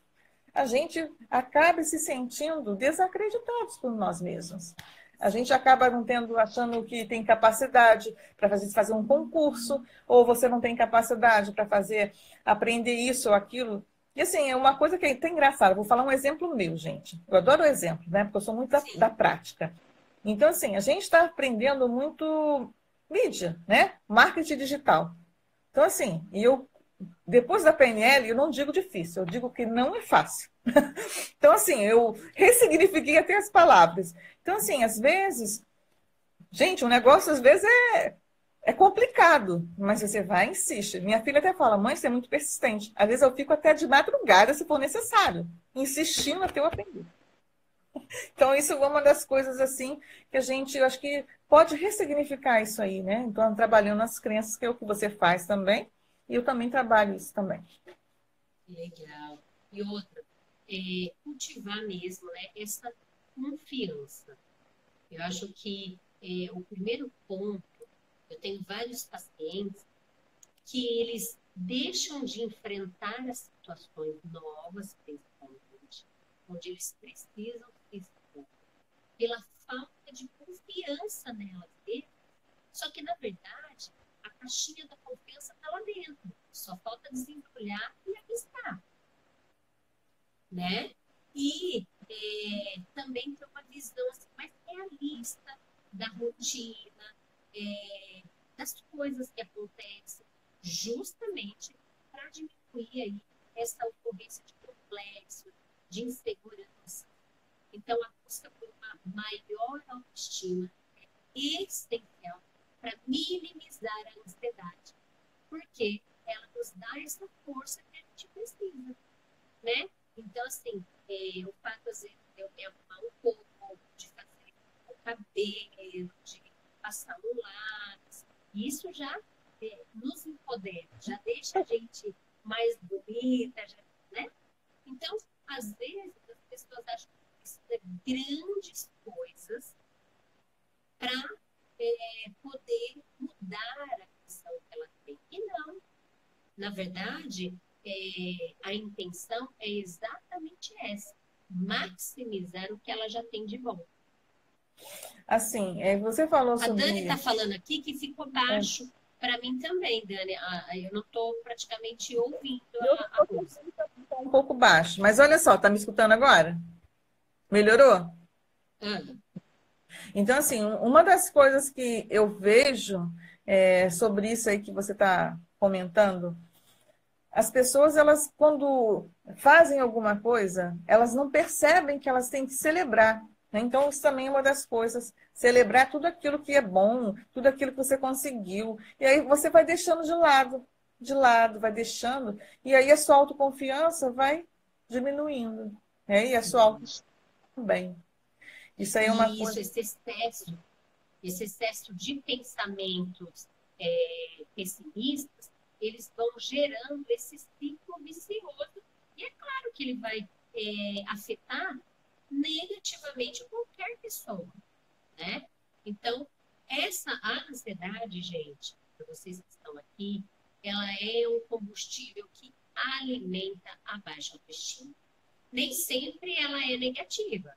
a gente acaba se sentindo desacreditados por nós mesmos. A gente acaba não tendo, achando que tem capacidade para fazer um concurso, ou você não tem capacidade para aprender isso ou aquilo. E assim, é uma coisa que é até engraçada. Vou falar um exemplo meu, gente. Eu adoro o exemplo, né? Porque eu sou muito da Sim, prática. Então, assim, a gente está aprendendo muito mídia, né? Marketing digital. Então, assim, depois da PNL, eu não digo difícil, eu digo que não é fácil. Então, assim, eu ressignifiquei até as palavras. Então, assim, às vezes, gente, o negócio às vezes é complicado, mas você vai e insiste. Minha filha até fala, mãe, você é muito persistente. Às vezes eu fico até de madrugada, se for necessário, insistindo até eu aprender. Então, isso é uma das coisas, assim, que a gente, eu acho que pode ressignificar isso aí, né? Então, trabalhando nas crenças, que é o que você faz também, e eu também trabalho isso também. legal. E outra, cultivar mesmo, né, essa confiança. Eu acho que o primeiro ponto, eu tenho vários pacientes que eles deixam de enfrentar as situações novas, principalmente, onde eles precisam se expor, pela falta de confiança nelas mesmas. Só que, na verdade, a caixinha da confiança está lá dentro. Só falta desembrulhar e aqui está, né? E também ter uma visão assim, mais realista da rotina, das coisas que acontecem, justamente para diminuir aí essa ocorrência de complexo, de insegurança. Então, a busca por uma maior autoestima é essencial para minimizar a ansiedade, porque ela nos dá essa força que a gente precisa, né? Então, assim, o fato, às vezes, de eu me arrumar um pouco, de fazer o cabelo, de passar um lápis, isso já nos empodera, já deixa a gente mais bonita, já, né? Então, às vezes, as pessoas acham que precisa de grandes coisas para poder poder mudar a missão que ela tem. E não, na verdade, a intenção é exatamente essa, maximizar o que ela já tem de bom. Assim, você falou A sobre... Dani está falando aqui que ficou baixo para mim também, Dani. Eu não estou praticamente ouvindo a música. Um pouco baixo, mas olha só, tá me escutando agora? Melhorou? Então, assim, uma das coisas que eu vejo sobre isso aí que você está comentando, as pessoas, elas, quando fazem alguma coisa, elas não percebem que elas têm que celebrar, né? Então, isso também é uma das coisas, celebrar tudo aquilo que é bom, tudo aquilo que você conseguiu. E aí você vai deixando de lado, vai deixando, e aí a sua autoconfiança vai diminuindo, né? E a sua autoestima também. Isso aí é uma coisa... Esse excesso de pensamentos pessimistas, eles vão gerando esse ciclo vicioso. E é claro que ele vai afetar negativamente qualquer pessoa, né? Então, a ansiedade, gente, para vocês que estão aqui, ela é um combustível que alimenta a baixa autoestima. Nem sempre ela é negativa.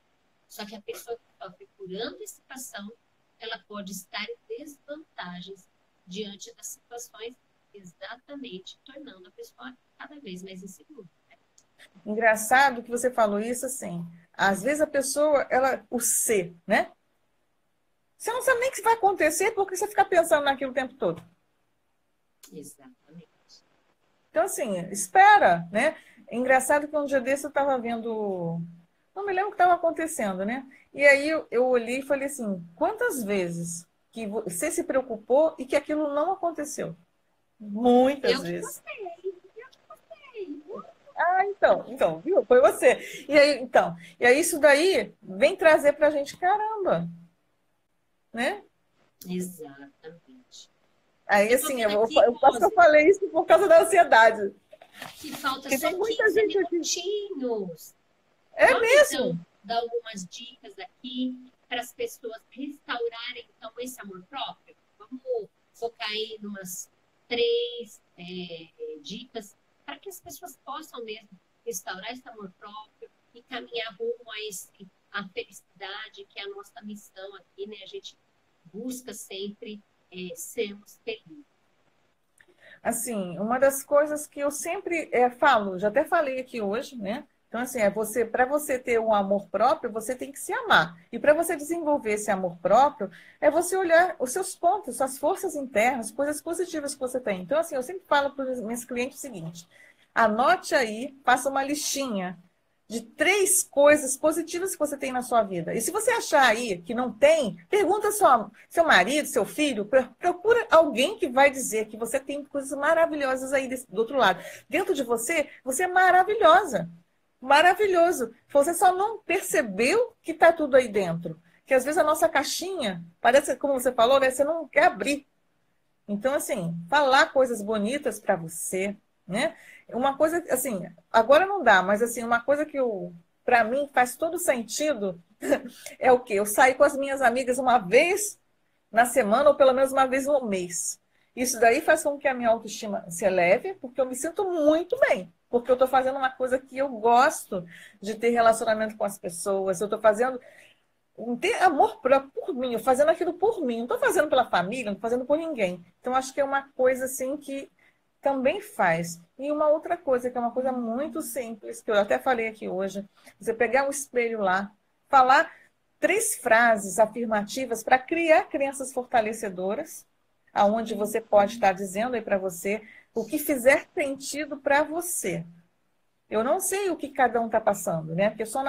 Só que a pessoa que sofre por antecipação, ela pode estar em desvantagens diante das situações, exatamente tornando a pessoa cada vez mais insegura. Né? Engraçado que você falou isso assim. Às vezes a pessoa, o ser, né? Você não sabe nem o que vai acontecer porque você fica pensando naquilo o tempo todo. Exatamente. Então, assim, espera, né? É engraçado que um dia desse eu estava vendo... Não me lembro o que estava acontecendo, né? E aí eu olhei e falei assim, quantas vezes que você se preocupou e que aquilo não aconteceu? Muitas vezes. Eu que gostei. Ah, então, viu? Foi você. E aí isso daí vem trazer pra gente, caramba, né? Exatamente. Aí, assim, eu acho que eu falei isso por causa da ansiedade. Que falta porque só tem muita 15 gente minutinhos. É Vamos, mesmo? então, dar algumas dicas aqui para as pessoas restaurarem, então, esse amor próprio. Vamos focar aí em umas 3 dicas para que as pessoas possam mesmo restaurar esse amor próprio e caminhar rumo a felicidade, que é a nossa missão aqui, né? A gente busca sempre sermos felizes. Assim, uma das coisas que eu sempre falo, já até falei aqui hoje, né? Então, assim, para você ter um amor próprio, você tem que se amar. E para você desenvolver esse amor próprio, é você olhar os seus pontos, suas forças internas, coisas positivas que você tem. Então, assim, eu sempre falo para os meus clientes o seguinte: anote aí, faça uma listinha de 3 coisas positivas que você tem na sua vida. E se você achar aí que não tem, pergunta seu marido, seu filho, procura alguém que vai dizer que você tem coisas maravilhosas aí do outro lado. Dentro de você, você é maravilhosa. Maravilhoso. Você só não percebeu que está tudo aí dentro. Que às vezes a nossa caixinha, parece, como você falou, né, você não quer abrir. Então, assim, falar coisas bonitas para você, né? Uma coisa, assim, agora não dá, mas assim, uma coisa que para mim faz todo sentido é o quê? Eu saio com as minhas amigas uma vez na semana, ou pelo menos uma vez no mês. Isso daí faz com que a minha autoestima se eleve, porque eu me sinto muito bem. Porque eu estou fazendo uma coisa que eu gosto de ter relacionamento com as pessoas. Eu estou fazendo ter amor próprio por mim, eu fazendo aquilo por mim. Não estou fazendo pela família, não estou fazendo por ninguém. Então, acho que é uma coisa assim que também faz. E uma outra coisa, que é uma coisa muito simples, que eu até falei aqui hoje, você pegar um espelho lá, falar 3 frases afirmativas para criar crenças fortalecedoras, aonde você pode estar dizendo aí para você o que fizer sentido para você. Eu não sei o que cada um está passando, né? Porque só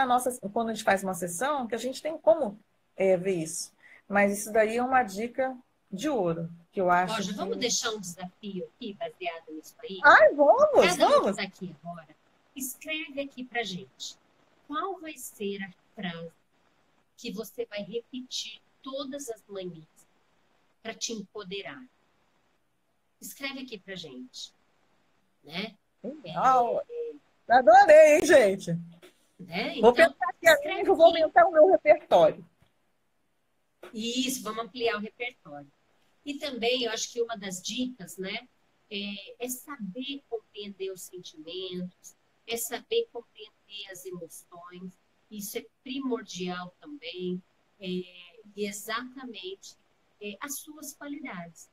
quando a gente faz uma sessão, que a gente tem como ver isso. Mas isso daí é uma dica de ouro, que eu acho. Roger, vamos deixar um desafio aqui, baseado nisso aí? Ai, vamos! Cada um que está aqui agora, escreve aqui pra gente. Qual vai ser a frase que você vai repetir todas as manhãs para te empoderar? Escreve aqui pra gente. Né? Adorei, hein, gente? Né? Vou pensar aqui, vou aumentar o meu repertório. Isso, vamos ampliar o repertório. E também, eu acho que uma das dicas, né, é saber compreender os sentimentos, é saber compreender as emoções. Isso é primordial também. E exatamente as suas qualidades.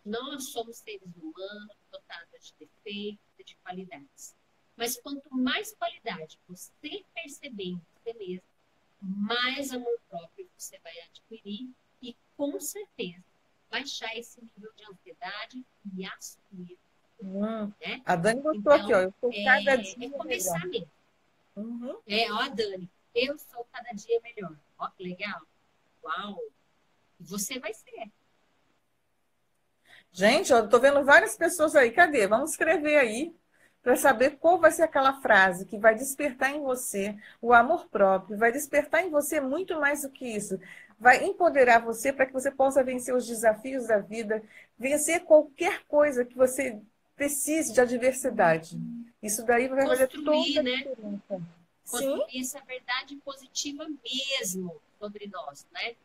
Nós somos seres humanos dotados de defeitos e de qualidades. Mas quanto mais qualidade você perceber em você mesmo, mais amor próprio você vai adquirir e, com certeza, baixar esse nível de ansiedade e assumir. Né? A Dani botou então, aqui, ó, eu sou cada dia começar melhor. mesmo. Uhum. Ó, Dani, eu sou cada dia melhor. Ó, que legal. Uau! Você vai ser. Gente, eu tô vendo várias pessoas aí. Cadê? Vamos escrever aí para saber qual vai ser aquela frase que vai despertar em você o amor próprio, vai despertar em você muito mais do que isso. Vai empoderar você para que você possa vencer os desafios da vida, vencer qualquer coisa que você precise de adversidade. Isso daí vai fazer toda a diferença. Construir essa verdade positiva mesmo sobre nós, né?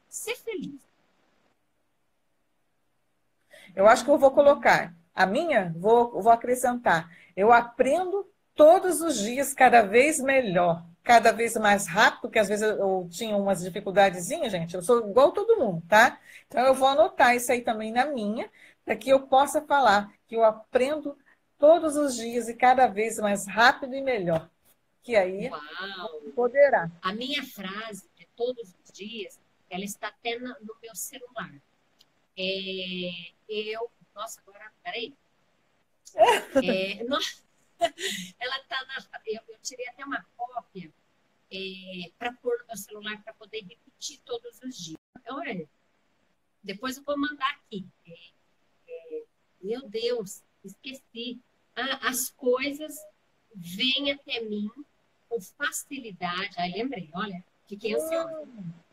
Ser feliz. Eu acho que eu vou colocar a minha, vou acrescentar. Eu aprendo todos os dias cada vez melhor, cada vez mais rápido, porque às vezes eu tinha umas dificuldadezinhas, gente. Eu sou igual todo mundo, tá? Então eu vou anotar isso aí também na minha, para que eu possa falar que eu aprendo todos os dias e cada vez mais rápido e melhor. Que aí poderá. A minha frase de todos os dias, ela está até no meu celular. Nossa, agora, peraí. Ela tá eu tirei até uma cópia para pôr no meu celular para poder repetir todos os dias. Olha, depois eu vou mandar aqui. Meu Deus, esqueci. As coisas vêm até mim com facilidade. Lembrei, olha, fiquei ansiosa.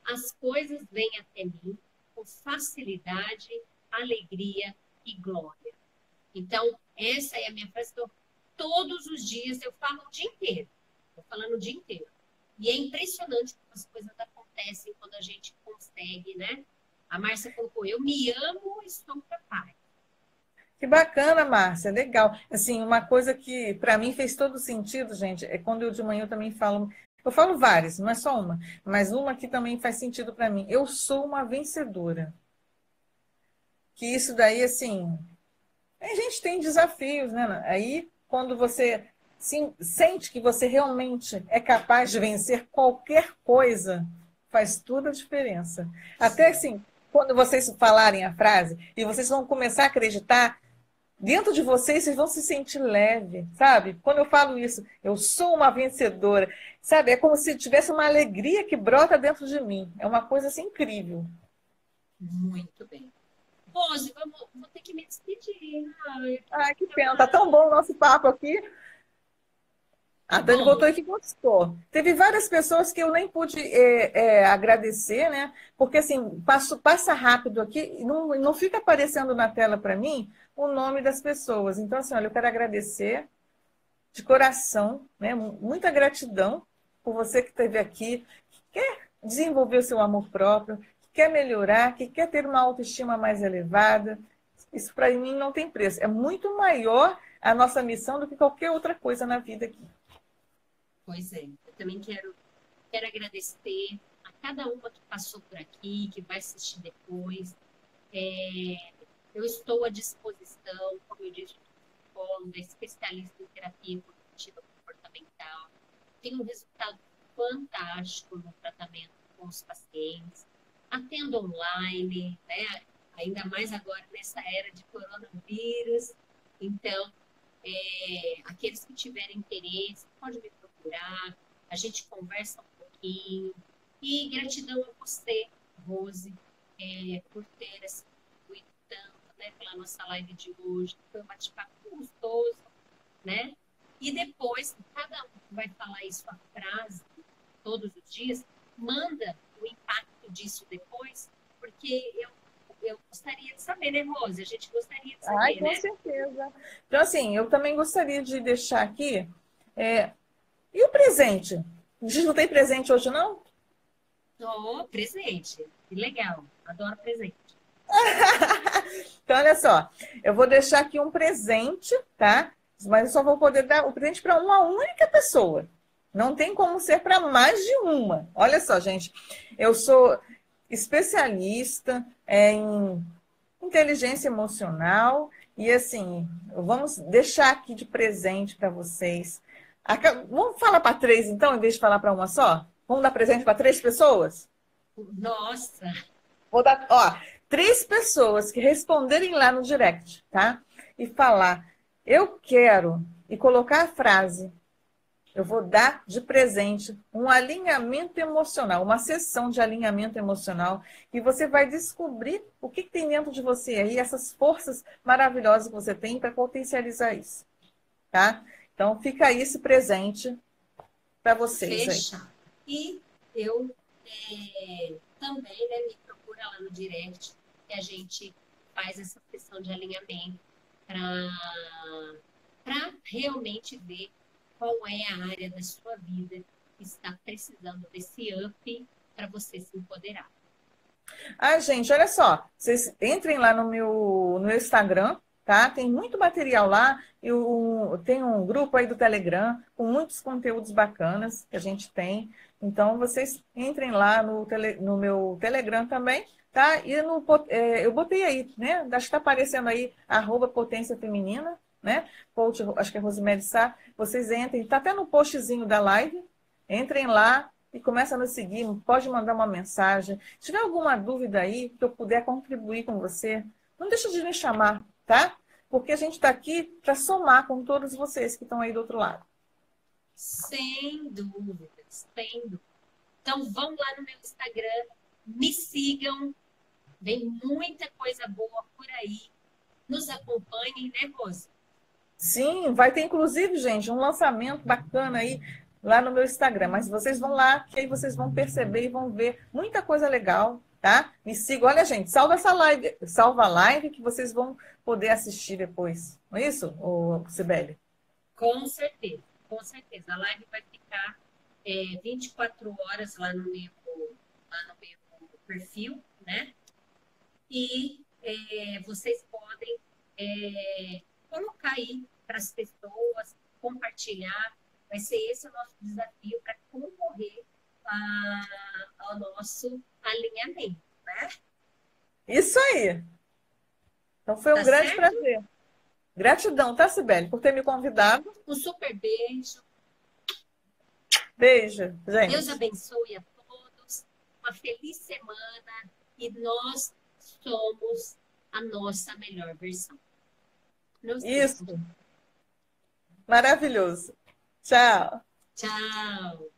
As coisas vêm até mim com facilidade, alegria e glória. Então, essa é a minha frase. Todos os dias eu falo o dia inteiro. Estou falando o dia inteiro. E é impressionante como as coisas acontecem quando a gente consegue, né? A Márcia colocou, eu me amo e sou capaz. Que bacana, Márcia, legal. Assim, uma coisa que para mim fez todo sentido, gente, é quando eu de manhã eu também falo, eu falo várias, não é só uma, mas uma que também faz sentido para mim. Eu sou uma vencedora. Que isso daí, assim, a gente tem desafios, né? Aí, quando você sente que você realmente é capaz de vencer qualquer coisa, faz toda a diferença. Até assim, quando vocês falarem a frase e vocês vão começar a acreditar, dentro de vocês vão se sentir leve, sabe? Quando eu falo isso, eu sou uma vencedora, sabe? É como se tivesse uma alegria que brota dentro de mim. É uma coisa assim incrível. Muito bem. Rose, vou ter que me despedir. Ai, que pena. Tá tão bom o nosso papo aqui. A Dani botou aí que gostou. Teve várias pessoas que eu nem pude agradecer, né? Porque, assim, passa rápido aqui e não fica aparecendo na tela para mim o nome das pessoas. Então, assim, olha, eu quero agradecer de coração, né? Muita gratidão por você que esteve aqui, que quer desenvolver o seu amor próprio, que quer melhorar, que quer ter uma autoestima mais elevada. Isso, para mim, não tem preço. É muito maior a nossa missão do que qualquer outra coisa na vida aqui. Pois é, eu também quero agradecer a cada uma que passou por aqui, que vai assistir depois. Eu estou à disposição, como eu disse, psicóloga, especialista em terapia cognitiva comportamental. Tenho um resultado fantástico no tratamento com os pacientes. Atendo online, né? Ainda mais agora nessa era de coronavírus. Então, aqueles que tiverem interesse, podem me procurar, a gente conversa um pouquinho. E gratidão a você, Rose, por ter assim, contribuído tanto, né, pela nossa live de hoje. Foi um bate-papo gostoso, né? E depois, cada um que vai falar isso, a frase, todos os dias, manda o impacto disso depois, porque eu gostaria de saber, né, Rose? A gente gostaria de saber, Ai, com né? certeza. Então, assim, eu também gostaria de deixar aqui... E o presente? A gente não tem presente hoje, não? Oh, presente. Que legal. Adoro presente. Então, olha só, eu vou deixar aqui um presente, tá? Mas eu só vou poder dar o presente para uma única pessoa. Não tem como ser para mais de uma. Olha só, gente, eu sou especialista em inteligência emocional e assim, vamos deixar aqui de presente para vocês. Vamos falar para três, então, em vez de falar para uma só? Vamos dar presente para três pessoas? Nossa, Vou dar, ó, três pessoas que responderem lá no direct, tá? E falar, eu quero, e colocar a frase, eu vou dar de presente um alinhamento emocional, uma sessão de alinhamento emocional, e você vai descobrir o que tem dentro de você aí, essas forças maravilhosas que você tem para potencializar isso, tá? Então, fica aí esse presente para vocês aí. fecha. E eu também, né, me procura lá no direct, que a gente faz essa sessão de alinhamento para realmente ver qual é a área da sua vida que está precisando desse up para você se empoderar. Ah, gente, olha só. Vocês entrem lá no meu Instagram, tá? Tem muito material lá. Tem um grupo aí do Telegram com muitos conteúdos bacanas que a gente tem. Então, vocês entrem lá no meu Telegram também, tá? E eu botei aí, né? Acho que está aparecendo aí, @potência feminina, né? Coach, acho que é Rosemary Sá. Vocês entrem, tá até no postzinho da live. Entrem lá e começa a nos seguir, pode mandar uma mensagem. Se tiver alguma dúvida aí, que eu puder contribuir com você, não deixa de me chamar, tá? Porque a gente está aqui para somar com todos vocês que estão aí do outro lado. Sem dúvidas, sem dúvidas. Então, vão lá no meu Instagram, me sigam, vem muita coisa boa por aí. Nos acompanhem, né, Rose? Sim, vai ter inclusive, gente, um lançamento bacana aí lá no meu Instagram. Mas vocês vão lá, que aí vocês vão perceber e vão ver muita coisa legal, tá? Me sigam. Olha, gente, salva essa live, salva a live que vocês vão poder assistir depois. Não é isso, Sibeli? Com certeza, com certeza. A live vai ficar 24 horas lá no meu perfil, né? E vocês podem colocar aí para as pessoas, compartilhar. Vai ser esse o nosso desafio para concorrer ao nosso alinhamento, né? Isso aí. Então foi um Tá grande certo? prazer. Gratidão, tá, Sibeli, por ter me convidado. Um super beijo. Beijo, gente. Deus abençoe a todos. Uma feliz semana. E nós somos a nossa melhor versão. Isso. Maravilhoso. Tchau. Tchau.